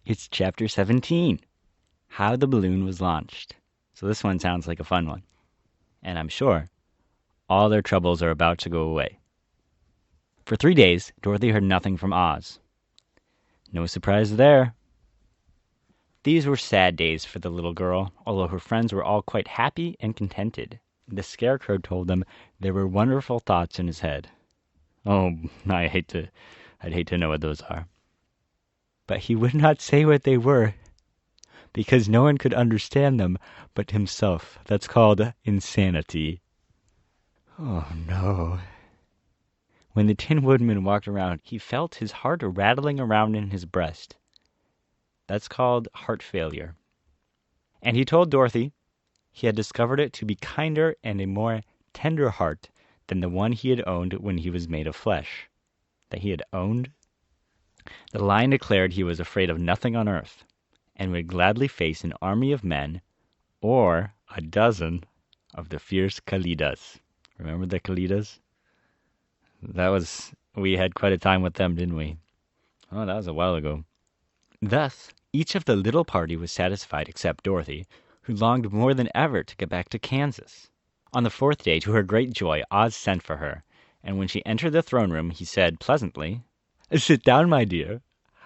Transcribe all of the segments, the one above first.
It's Chapter 17, How the Balloon Was Launched. So this one sounds like a fun one. And I'm sure all their troubles are about to go away. For 3 days, Dorothy heard nothing from Oz. No surprise there. These were sad days for the little girl, although her friends were all quite happy and contented. The Scarecrow told them there were wonderful thoughts in his head. Oh, I'd hate to know what those are. But he would not say what they were, because no one could understand them but himself. That's called insanity. Oh, no. When the Tin Woodman walked around, he felt his heart rattling around in his breast. That's called heart failure. And he told Dorothy he had discovered it to be kinder and a more tender heart than the one he had owned when he was made of flesh. That he had owned? The Lion declared he was afraid of nothing on earth, and would gladly face an army of men, or a dozen of the fierce Kalidas. Remember the Kalidas? We had quite a time with them, didn't we? Oh, that was a while ago. Thus, each of the little party was satisfied except Dorothy, who longed more than ever to get back to Kansas. On the 4th day, to her great joy, Oz sent for her, and when she entered the throne room, he said pleasantly, "Sit down, my dear.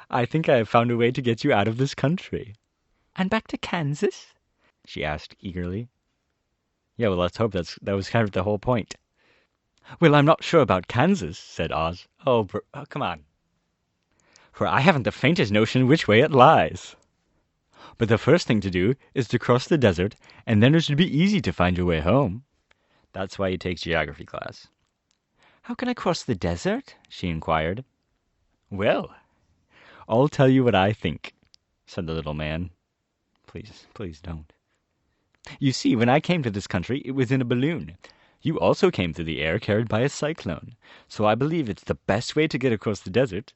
I think I have found a way to get you out of this country." "And back to Kansas?" she asked eagerly. Yeah, well, let's hope that was kind of the whole point. "Well, I'm not sure about Kansas," said Oz. Oh, come on. "For I haven't the faintest notion which way it lies. But the first thing to do is to cross the desert, and then it should be easy to find your way home." That's why he takes geography class. "How can I cross the desert?" she inquired. "Well, I'll tell you what I think," said the little man. Please don't. "You see, when I came to this country, it was in a balloon. You also came through the air carried by a cyclone. So I believe it's the best way to get across the desert.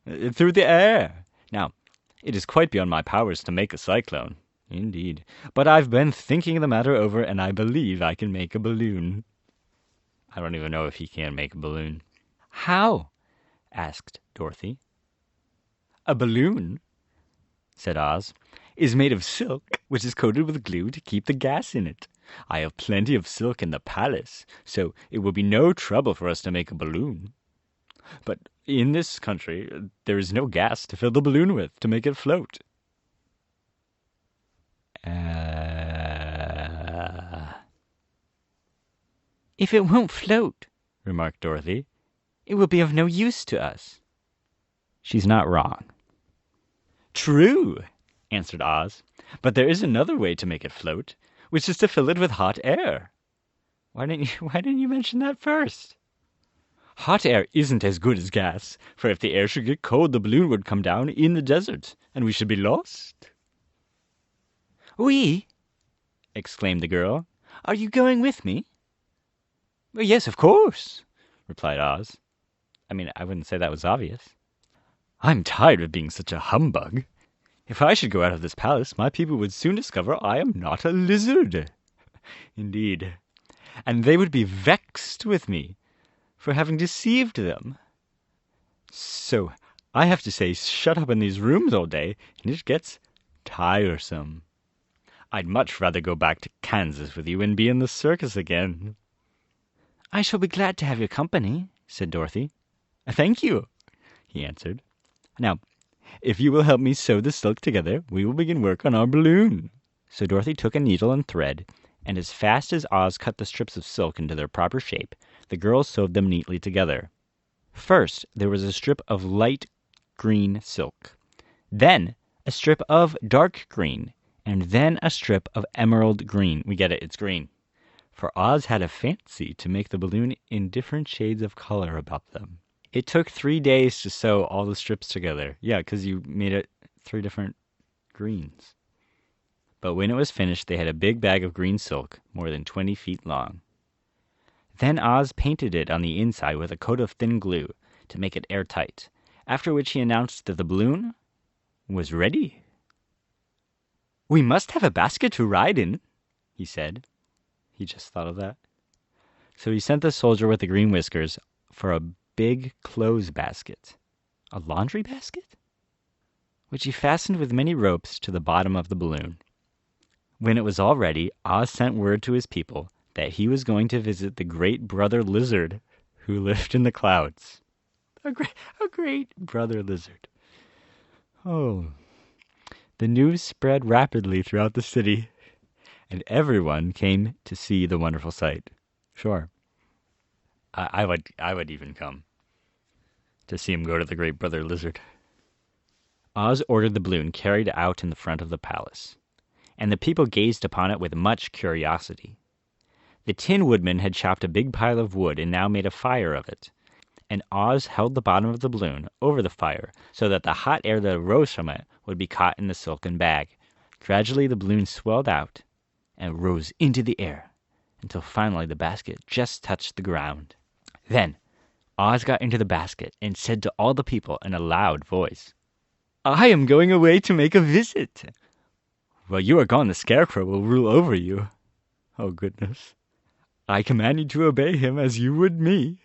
Through the air. Now, it is quite beyond my powers to make a cyclone. Indeed. But I've been thinking the matter over, and I believe I can make a balloon." I don't even know if he can make a balloon. "How?" asked Dorothy. "A balloon," said Oz, "is made of silk, which is coated with glue to keep the gas in it. I have plenty of silk in the palace, so it will be no trouble for us to make a balloon. But in this country, there is no gas to fill the balloon with to make it float." "If it won't float," remarked Dorothy, "it will be of no use to us." She's not wrong. "True," answered Oz, "but there is another way to make it float, which is to fill it with hot air. Why didn't you mention that first?" "Hot air isn't as good as gas, for if the air should get cold, the balloon would come down in the desert, and we should be lost." "We?" exclaimed the girl. "Are you going with me?" "Yes, of course," replied Oz. I mean, I wouldn't say that was obvious. "I'm tired of being such a humbug. If I should go out of this palace, my people would soon discover I am not a lizard. Indeed. And they would be vexed with me for having deceived them. So I have to stay shut up in these rooms all day, and it gets tiresome. I'd much rather go back to Kansas with you and be in the circus again." "I shall be glad to have your company," said Dorothy. "Thank you," he answered. "Now, if you will help me sew the silk together, we will begin work on our balloon." So Dorothy took a needle and thread, and as fast as Oz cut the strips of silk into their proper shape, the girls sewed them neatly together. First, there was a strip of light green silk, then a strip of dark green, and then a strip of emerald green. We get it, it's green. For Oz had a fancy to make the balloon in different shades of color about them. It took 3 days to sew all the strips together. Yeah, because you made it 3 different greens. But when it was finished, they had a big bag of green silk, more than 20 feet long. Then Oz painted it on the inside with a coat of thin glue to make it airtight, after which he announced that the balloon was ready. "We must have a basket to ride in," he said. He just thought of that. So he sent the soldier with the green whiskers for a big clothes basket. A laundry basket? which he fastened with many ropes to the bottom of the balloon. When it was all ready, Oz sent word to his people that he was going to visit the great brother lizard who lived in the clouds. A great brother lizard. Oh. The news spread rapidly throughout the city, and everyone came to see the wonderful sight. Sure. I would even come to see him go to the great brother lizard. Oz ordered the balloon carried out in the front of the palace, and the people gazed upon it with much curiosity. The Tin Woodman had chopped a big pile of wood and now made a fire of it, and Oz held the bottom of the balloon over the fire so that the hot air that arose from it would be caught in the silken bag. Gradually the balloon swelled out and rose into the air until finally the basket just touched the ground. Then Oz got into the basket and said to all the people in a loud voice, "I am going away to make a visit. While you are gone, the Scarecrow will rule over you. Oh, goodness. I command you to obey him as you would me."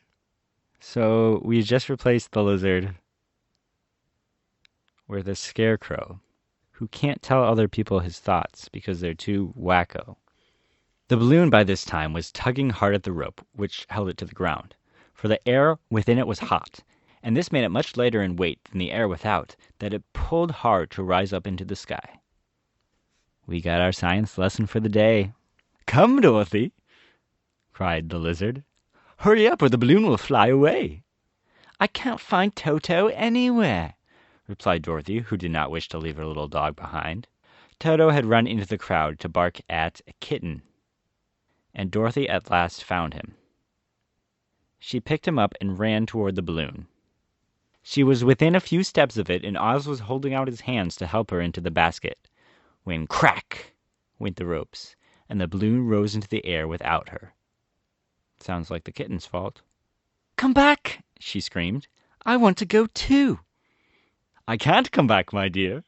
So we just replaced the lizard with a Scarecrow who can't tell other people his thoughts because they're too wacko. The balloon by this time was tugging hard at the rope, which held it to the ground, for the air within it was hot, and this made it much lighter in weight than the air without, that it pulled hard to rise up into the sky. We got our science lesson for the day. "Come, Dorothy," cried the lizard. "Hurry up or the balloon will fly away." "I can't find Toto anywhere," replied Dorothy, who did not wish to leave her little dog behind. Toto had run into the crowd to bark at a kitten, and Dorothy at last found him. She picked him up and ran toward the balloon. She was within a few steps of it, and Oz was holding out his hands to help her into the basket, when crack went the ropes, and the balloon rose into the air without her. Sounds like the kitten's fault. "Come back," she screamed. "I want to go too." "I can't come back, my dear,"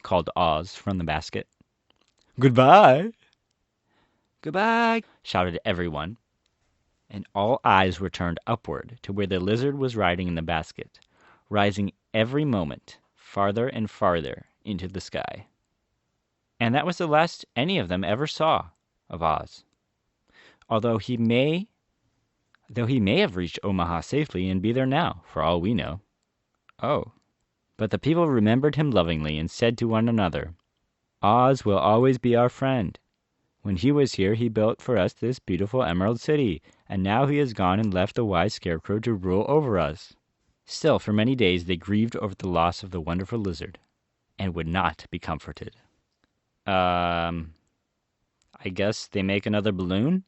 called Oz from the basket. "Goodbye." "Goodbye," shouted everyone, and all eyes were turned upward to where the lizard was riding in the basket, rising every moment farther and farther into the sky. And that was the last any of them ever saw of Oz, though he may have reached Omaha safely and be there now, for all we know. Oh, but the people remembered him lovingly and said to one another, "Oz will always be our friend. When he was here, he built for us this beautiful Emerald City, and now he has gone and left the wise Scarecrow to rule over us." Still, for many days they grieved over the loss of the wonderful lizard, and would not be comforted. I guess they make another balloon?